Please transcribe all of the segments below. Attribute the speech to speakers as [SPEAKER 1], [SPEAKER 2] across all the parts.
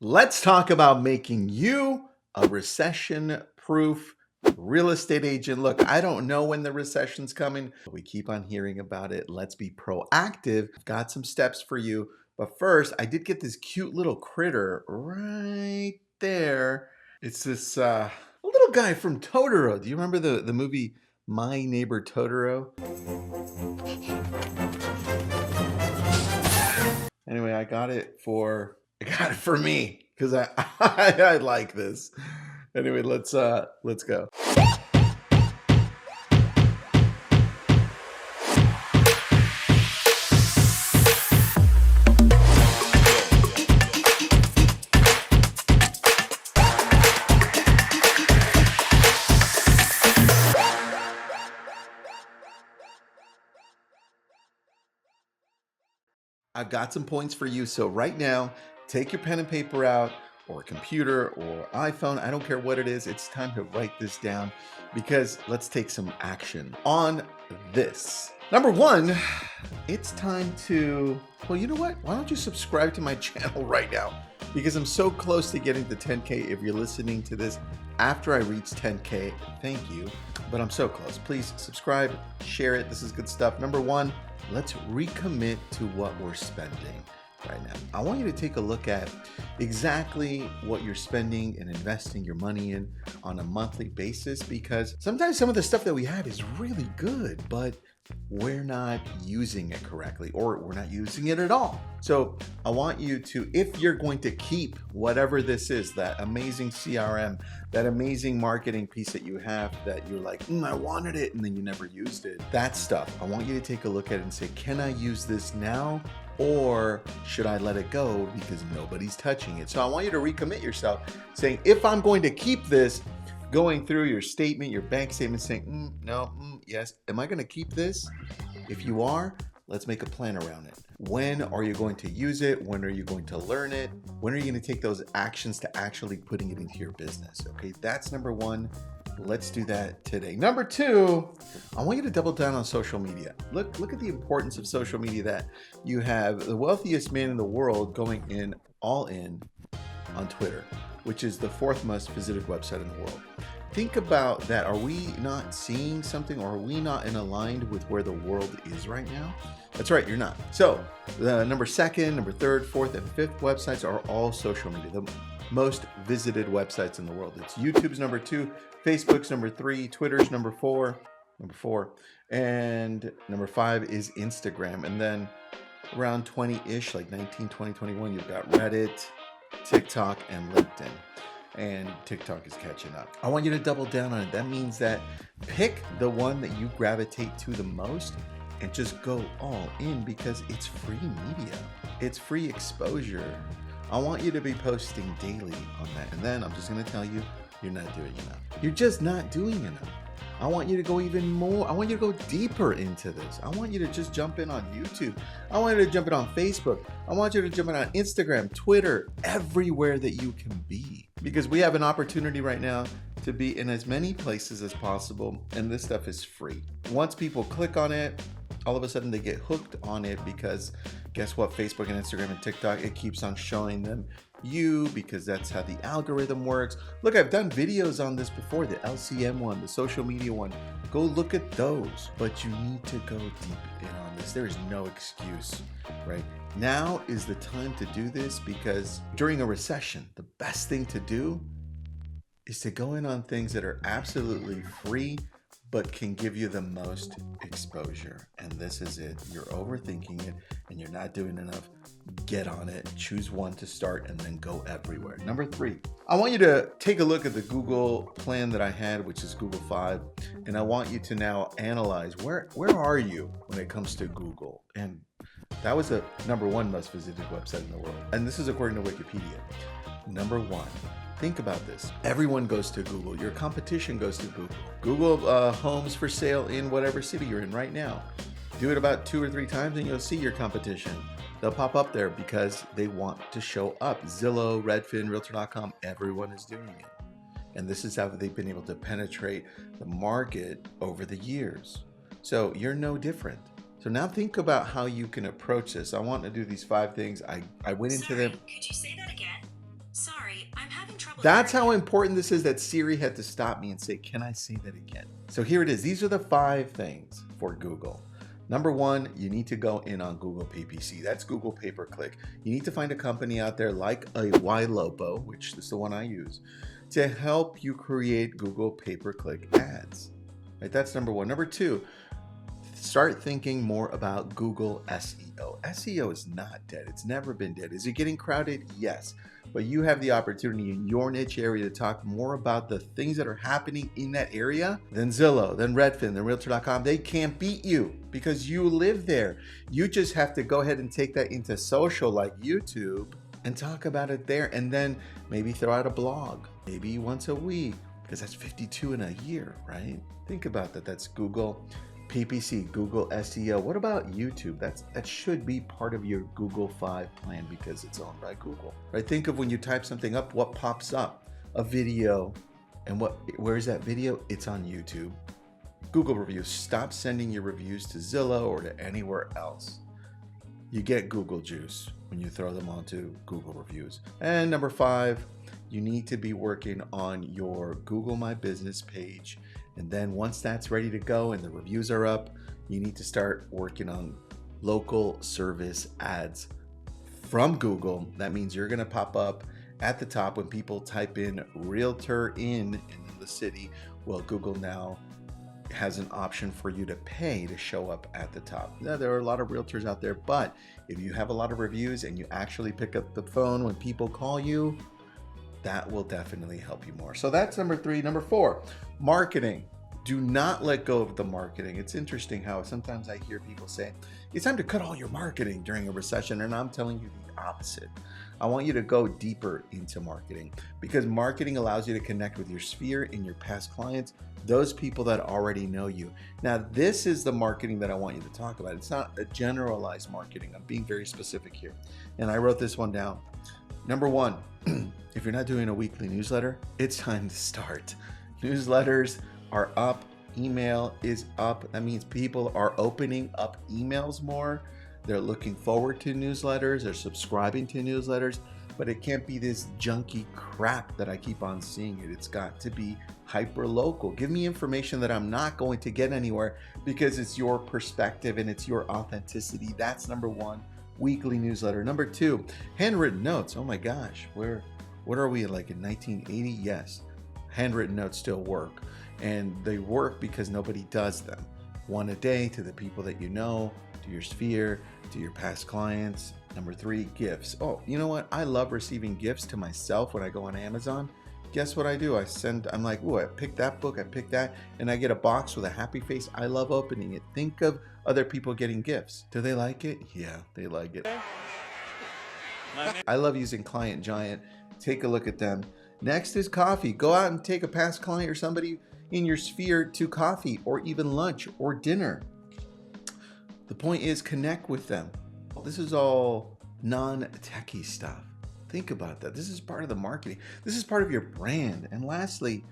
[SPEAKER 1] Let's talk about making you a recession-proof real estate agent. Look, I don't know when the recession's coming. We keep on hearing about it. Let's be proactive. I've got some steps for you. But first, I did get this cute little critter right there. It's this little guy from Totoro. Do you remember the movie My Neighbor Totoro? Anyway, I got it for me because I like this. Anyway, let's go. I've got some points for you. So right now, take your pen and paper out, or a computer or iPhone. I don't care what it is. It's time to write this down because let's take some action on this. Number one, it's time to, well, you know what? Why don't you subscribe to my channel right now? Because I'm so close to getting to 10K. If you're listening to this after I reach 10K, thank you. But I'm so close. Please subscribe, share it. This is good stuff. Number one, let's recommit to what we're spending right now. I want you to take a look at exactly what you're spending and investing your money in on a monthly basis, because sometimes some of the stuff that we have is really good, but we're not using it correctly, or we're not using it at all. So I want you to, if you're going to keep whatever this is, that amazing CRM, that amazing marketing piece that you have that you're like, I wanted it, and then you never used it, that stuff, I want you to take a look at it and say, can I use this now? Or should I let it go because nobody's touching it? So I want you to recommit yourself saying, if I'm going to keep this, going through your statement, your bank statement, saying, no, yes, am I going to keep this? If you are, let's make a plan around it. When are you going to use it? When are you going to learn it? When are you going to take those actions to actually putting it into your business? Okay, that's number one. Let's do that today. Number two, I want you to double down on social media. Look at the importance of social media, that you have the wealthiest man in the world going all in on Twitter, which is the fourth most visited website in the world. Think about that. Are we not seeing something, or are we not aligned with where the world is right now? That's right, you're not. So the number second, number third, fourth, and fifth websites are all social media. The most visited websites in the world. It's YouTube's number two, Facebook's number three, Twitter's number four, and number five is Instagram. And then around 20-ish, like 19, 20, 21, you've got Reddit, TikTok, and LinkedIn. And TikTok is catching up. I want you to double down on it. That means that pick the one that you gravitate to the most and just go all in, because it's free media. It's free exposure. I want you to be posting daily on that. And then I'm just going to tell you, you're not doing enough. You're just not doing enough. I want you to go even more. I want you to go deeper into this. I want you to just jump in on YouTube. I want you to jump in on Facebook. I want you to jump in on Instagram, Twitter, everywhere that you can be. Because we have an opportunity right now to be in as many places as possible, and this stuff is free. Once people click on it, all of a sudden they get hooked on it, because guess what? Facebook and Instagram and TikTok, it keeps on showing them you, because that's how the algorithm works. Look, I've done videos on this before, the LCM one, the social media one. Go look at those, but you need to go deep in on this. There is no excuse, right? Now is the time to do this, because during a recession, the best thing to do is to go in on things that are absolutely free, but can give you the most exposure. And this is it. You're overthinking it and you're not doing enough. Get on it. Choose one to start and then go everywhere. Number three, I want you to take a look at the Google plan that I had, which is Google 5. And I want you to now analyze where are you when it comes to Google? And that was the number one most visited website in the world. And this is according to Wikipedia. Number one. Think about this. Everyone goes to Google. Your competition goes to Google. Google homes for sale in whatever city you're in right now. Do it about 2 or 3 times and you'll see your competition. They'll pop up there because they want to show up. Zillow, Redfin, Realtor.com, everyone is doing it. And this is how they've been able to penetrate the market over the years. So you're no different. So now think about how you can approach this. I want to do these 5 things. I went into them.
[SPEAKER 2] Could you say that again? sorry, I'm having trouble.
[SPEAKER 1] That's how important this is that Siri had to stop me and say, can I say that again? So here it is. These are the 5 things for Google. Number 1, you need to go in on Google PPC. That's Google pay-per-click. You need to find a company out there like a YLobo, which is the one I use, to help you create Google pay-per-click ads. Right? That's number 1. Number 2, start thinking more about Google SEO. SEO is not dead. It's never been dead. Is it getting crowded? Yes. But you have the opportunity in your niche area to talk more about the things that are happening in that area than Zillow, than Redfin, than Realtor.com. They can't beat you because you live there. You just have to go ahead and take that into social like YouTube and talk about it there, and then maybe throw out a blog, maybe once a week, because that's 52 in a year, right? Think about that. That's Google PPC, Google SEO. What about YouTube? That should be part of your Google 5 plan because it's owned by Google, right? Think of when you type something up, what pops up? A video. And where is that video? It's on YouTube. Google reviews. Stop sending your reviews to Zillow or to anywhere else. You get Google juice when you throw them onto Google reviews. And number 5, you need to be working on your Google My Business page. And then once that's ready to go and the reviews are up, you need to start working on local service ads from Google. That means you're going to pop up at the top when people type in realtor in the city. Well, Google now has an option for you to pay to show up at the top. Now, there are a lot of realtors out there, but if you have a lot of reviews and you actually pick up the phone when people call you, that will definitely help you more. So that's number 3. Number 4, marketing. Do not let go of the marketing. It's interesting how sometimes I hear people say, it's time to cut all your marketing during a recession, and I'm telling you the opposite. I want you to go deeper into marketing because marketing allows you to connect with your sphere and your past clients, those people that already know you. Now, this is the marketing that I want you to talk about. It's not a generalized marketing. I'm being very specific here. And I wrote this one down. Number 1, if you're not doing a weekly newsletter, it's time to start. Newsletters are up. Email is up. That means people are opening up emails more. They're looking forward to newsletters. They're subscribing to newsletters. But it can't be this junky crap that I keep on seeing it. It's got to be hyper local. Give me information that I'm not going to get anywhere because it's your perspective and it's your authenticity. That's number 1. Weekly newsletter. Number 2, handwritten notes. Oh my gosh, what are we, like in 1980? Yes, handwritten notes still work, and they work because nobody does them. 1 a day to the people that you know, to your sphere, to your past clients. Number 3, gifts. Oh, you know what? I love receiving gifts to myself when I go on Amazon. Guess what I do? I'm like, oh, I picked that book, I picked that, and I get a box with a happy face. I love opening it. Think of other people getting gifts. Do they like it? Yeah, they like it. I love using Client Giant. Take a look at them. Next is coffee. Go out and take a past client or somebody in your sphere to coffee or even lunch or dinner. The point is connect with them. This is all non-techie stuff. Think about that. This is part of the marketing. This is part of your brand. And lastly,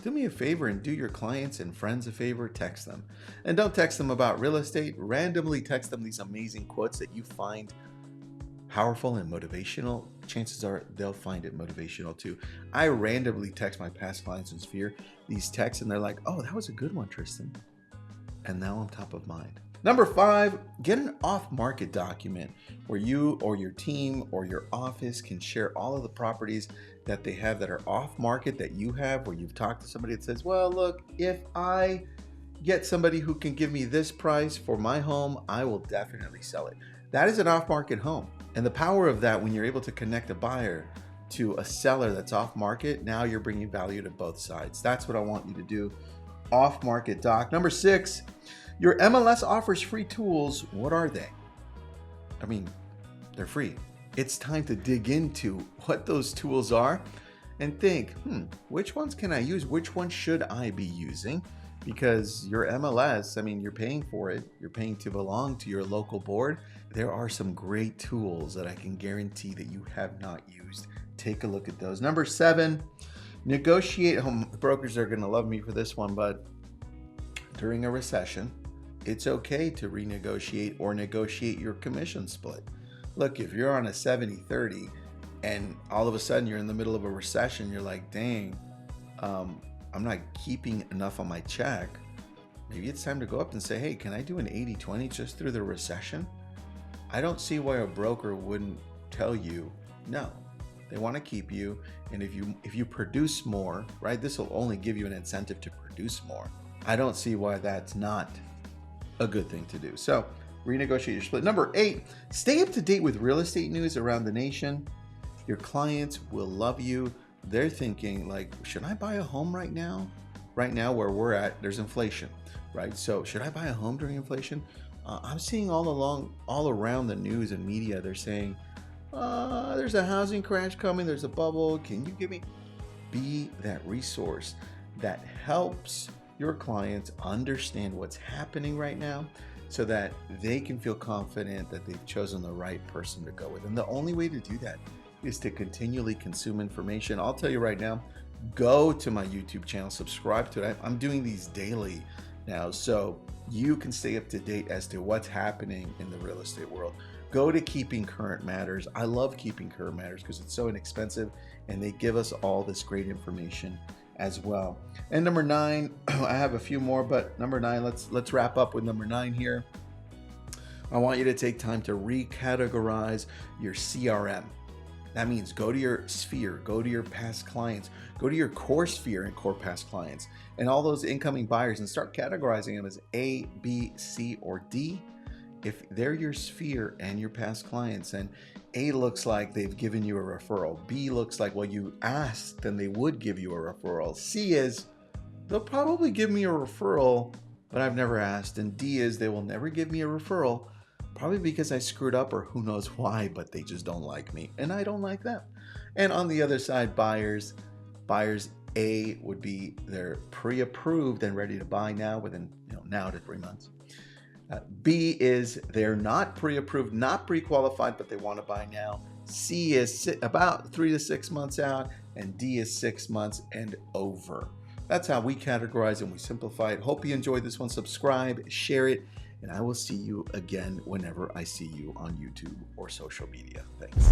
[SPEAKER 1] do me a favor and do your clients and friends a favor, text them. And don't text them about real estate. Randomly text them these amazing quotes that you find powerful and motivational. Chances are they'll find it motivational too. I randomly text my past clients in Sphere these texts and they're like, oh, that was a good one, Tristan. And now I'm top of mind. Number 5, get an off-market document where you or your team or your office can share all of the properties that they have that are off-market that you have, where you've talked to somebody that says, well, look, if I get somebody who can give me this price for my home, I will definitely sell it. That is an off-market home. And the power of that, when you're able to connect a buyer to a seller that's off-market, now you're bringing value to both sides. That's what I want you to do. Off-market doc. Number 6, your MLS offers free tools. What are they? I mean, they're free. It's time to dig into what those tools are and think, which ones can I use? Which one should I be using? Because your MLS, I mean, you're paying for it. You're paying to belong to your local board. There are some great tools that I can guarantee that you have not used. Take a look at those. Number 7, negotiate. Home brokers are going to love me for this one, but during a recession, it's okay to renegotiate or negotiate your commission split. Look, if you're on a 70-30, and all of a sudden you're in the middle of a recession. You're like, dang, I'm not keeping enough on my check. Maybe it's time to go up and say, hey, can I do an 80-20 just through the recession? I don't see why a broker wouldn't tell you no. They want to keep you, and if you produce more, right, this will only give you an incentive to produce more. I don't see why that's not a good thing to do. So renegotiate your split. Number 8, stay up to date with real estate news around the nation. Your clients will love you. They're thinking like, should I buy a home right now? Right now where we're at, there's inflation, right? So should I buy a home during inflation? I'm seeing all around the news and media, they're saying, there's a housing crash coming, there's a bubble. Can you give me? Be that resource that helps your clients understand what's happening right now so that they can feel confident that they've chosen the right person to go with. And the only way to do that is to continually consume information. I'll tell you right now, go to my YouTube channel, subscribe to it. I'm doing these daily now, so you can stay up to date as to what's happening in the real estate world. Go to Keeping Current Matters. I love Keeping Current Matters because it's so inexpensive and they give us all this great information as well. And number 9, I have a few more, but number 9, let's wrap up with number 9 here. I want you to take time to recategorize your CRM. That means go to your sphere, go to your past clients, go to your core sphere and core past clients, and all those incoming buyers, and start categorizing them as A, B, C, or D. If they're your sphere and your past clients, and A looks like they've given you a referral, B looks like, well, you asked and they would give you a referral, C is they'll probably give me a referral, but I've never asked, and D is they will never give me a referral, probably because I screwed up or who knows why, but they just don't like me and I don't like them. And on the other side, buyers A would be they're pre-approved and ready to buy now within now to 3 months. B is they're not pre-approved, not pre-qualified, but they want to buy now. C is about 3 to 6 months out, and D is 6 months and over. That's how we categorize and we simplify it. Hope you enjoyed this one. Subscribe, share it, and I will see you again whenever I see you on YouTube or social media. Thanks.